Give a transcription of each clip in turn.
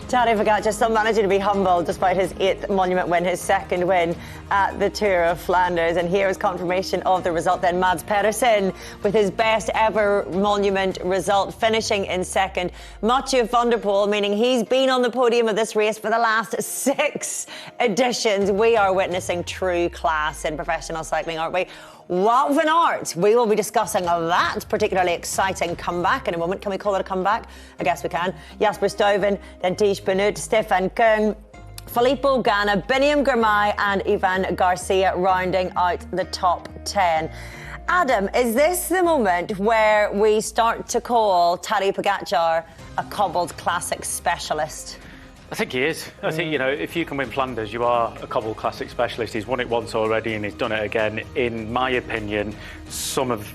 Tadej Pogačar still managing to be humble despite his 8th monument win, his 2nd win at the Tour of Flanders. And here is confirmation of the result then. Mads Pedersen with his best ever monument result, finishing in 2nd. Mathieu van der Poel, meaning he's been on the podium of this race for the last 6 editions. We are witnessing true class in professional cycling, aren't we? Wout van Aert, we will be discussing that particularly exciting comeback in a moment. Can we call it a comeback? I guess we can. Jasper Stuyven, then Tish Benoot, Stefan Kung, Filippo Ganna, Biniam Girmay and Ivan Garcia rounding out the top 10. Adam, is this the moment where we start to call Tadej Pogačar a cobbled classic specialist? I think he is. I think, if you can win Flanders, you are a cobbled classic specialist. He's won it once already and he's done it again. In my opinion, some of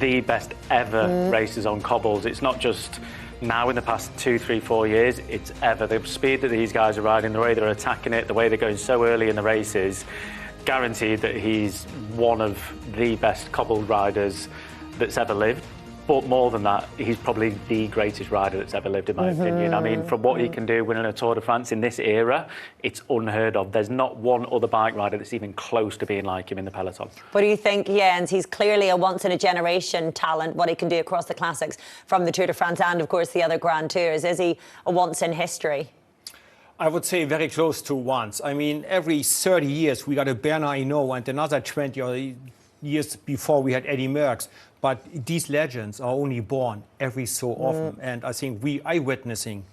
the best ever races on cobbles. It's not just now in the past 2, 3, 4 years, it's ever. The speed that these guys are riding, the way they're attacking it, the way they're going so early in the races, guaranteed that he's one of the best cobbled riders that's ever lived. But more than that, he's probably the greatest rider that's ever lived, in my opinion. I mean, from what he can do winning a Tour de France in this era, it's unheard of. There's not one other bike rider that's even close to being like him in the peloton. What do you think, Jens? He's clearly a once-in-a-generation talent, what he can do across the classics from the Tour de France and, of course, the other Grand Tours. Is he a once-in-history? I would say very close to once. I mean, every 30 years we got a Bernard Hinault, and another 20 years before we had Eddie Merckx. But these legends are only born every so often. And I think we are witnessing,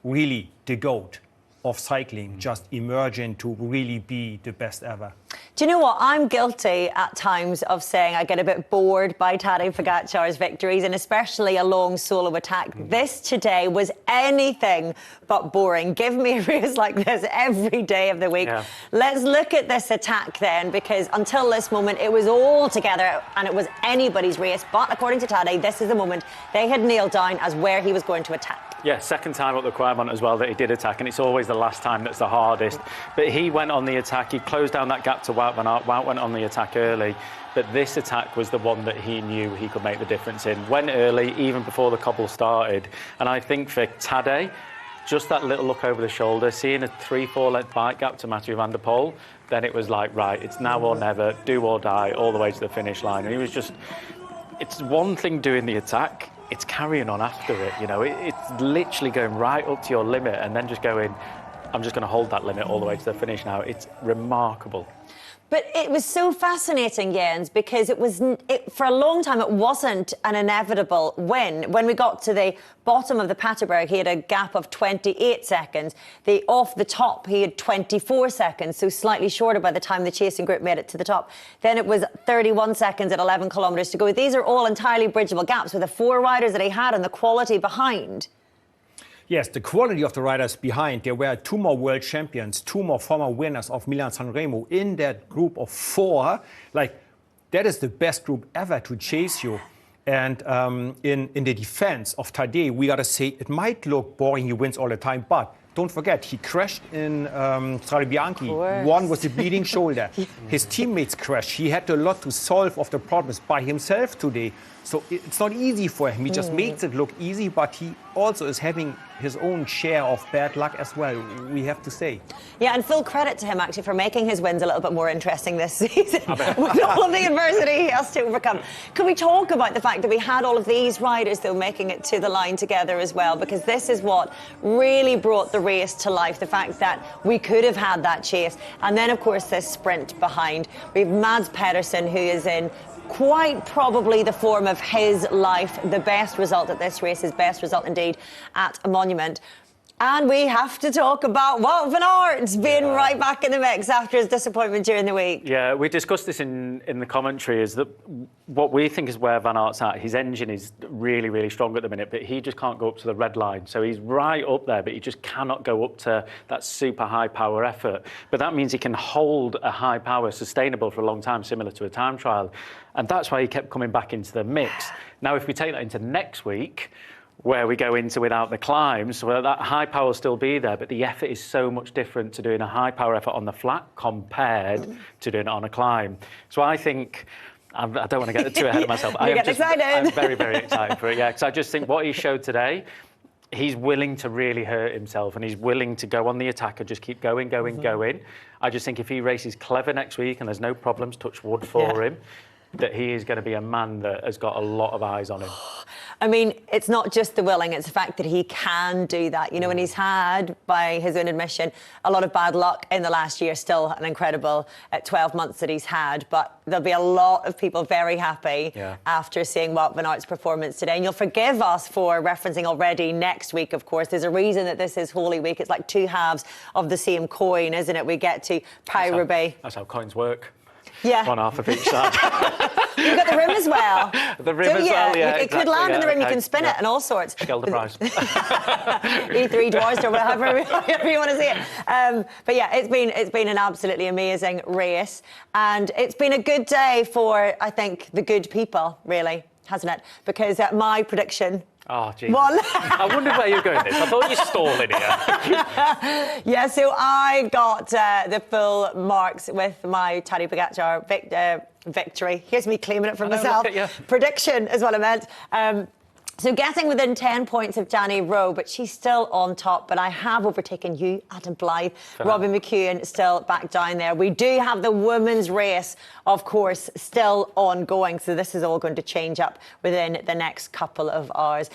really the GOAT of cycling just emerging to really be the best ever. Do you know what? I'm guilty at times of saying I get a bit bored by Tadej Pogačar's victories, and especially a long solo attack. This today was anything but boring. Give me a race like this every day of the week. Yeah. Let's look at this attack then, because until this moment it was all together and it was anybody's race. But according to Tadej, this is the moment they had nailed down as where he was going to attack. Yeah, 2nd time up the Quaimont as well that he did attack, and it's always the last time that's the hardest. But he went on the attack, he closed down that gap to Wout van Aert. Wout went on the attack early, but this attack was the one that he knew he could make the difference in. Went early, even before the cobble started. And I think for Tadej, just that little look over the shoulder, seeing a 3-4 length bike gap to Mathieu van der Poel, then it was like, right, it's now or never, do or die, all the way to the finish line. And he was just, it's one thing doing the attack, it's carrying on after it, it's literally going right up to your limit and then just going, I'm just going to hold that limit all the way to the finish now. It's remarkable. But it was so fascinating, Jens, because for a long time it wasn't an inevitable win. When we got to the bottom of the Paterberg, he had a gap of 28 seconds. Off the top, he had 24 seconds, so slightly shorter by the time the chasing group made it to the top. Then it was 31 seconds at 11 kilometres to go. These are all entirely bridgeable gaps with the 4 riders that he had and the quality behind. Yes, the quality of the riders behind. There were 2 more world champions, 2 more former winners of Milan-San Remo in that group of 4. That is the best group ever to chase you. And in the defense of Tadej, we got to say it might look boring, he wins all the time, but don't forget, he crashed in Strade Bianche, one with a bleeding shoulder. His teammates crashed. He had a lot to solve of the problems by himself today. So it's not easy for him. He just makes it look easy, but he also is having his own share of bad luck as well, we have to say. Yeah, and full credit to him, actually, for making his wins a little bit more interesting this season with all of the adversity he has to overcome. Can we talk about the fact that we had all of these riders, though, making it to the line together as well? Because this is what really brought the race to life, the fact that we could have had that chase. And then, of course, this sprint behind. We have Mads Pedersen, who is in quite probably the form of his life, the best result at this race, his best result indeed at a monument. And we have to talk about Wout van Aert being right back in the mix after his disappointment during the week. Yeah, we discussed this in the commentary, is that what we think is where Van Aert's at. His engine is really, really strong at the minute, but he just can't go up to the red line. So he's right up there, but he just cannot go up to that super high power effort. But that means he can hold a high power sustainable for a long time, similar to a time trial. And that's why he kept coming back into the mix. Now, if we take that into next week, where we go into without the climbs, well, that high power will still be there, but the effort is so much different to doing a high power effort on the flat compared to doing it on a climb. So I think, I don't want to get too ahead of myself. I'm very, very excited for it, yeah, because I just think what he showed today, he's willing to really hurt himself, and he's willing to go on the attack and just keep going. I just think if he races clever next week and there's no problems, touch wood for him, that he is going to be a man that has got a lot of eyes on him. I mean, it's not just the willing, it's the fact that he can do that. You know, and he's had, by his own admission, a lot of bad luck in the last year, still an incredible 12 months that he's had. But there'll be a lot of people very happy after seeing Wout van Aert's performance today. And you'll forgive us for referencing already next week, of course. There's a reason that this is Holy Week. It's like two halves of the same coin, isn't it? We get to Paris-Roubaix. That's how coins work. Yeah. One half of each side. You've got the rim as well. The rim as well, yeah. It could land in the rim, you can spin it and all sorts. Gelder prize. E3 Dwarfs or whatever you want to see it. But yeah, it's been an absolutely amazing race. And it's been a good day for, I think, the good people, really, hasn't it? Because my prediction... Oh, Jesus. I wondered where you were going with this. I thought you were stalling here. Yeah, so I got the full marks with my Tadej Pogačar victory. Here's me claiming it for myself. Prediction is what I meant. So getting within 10 points of Danny Rowe, but she's still on top. But I have overtaken you, Adam Blythe. Robbie McEwen still back down there. We do have the women's race, of course, still ongoing. So this is all going to change up within the next couple of hours.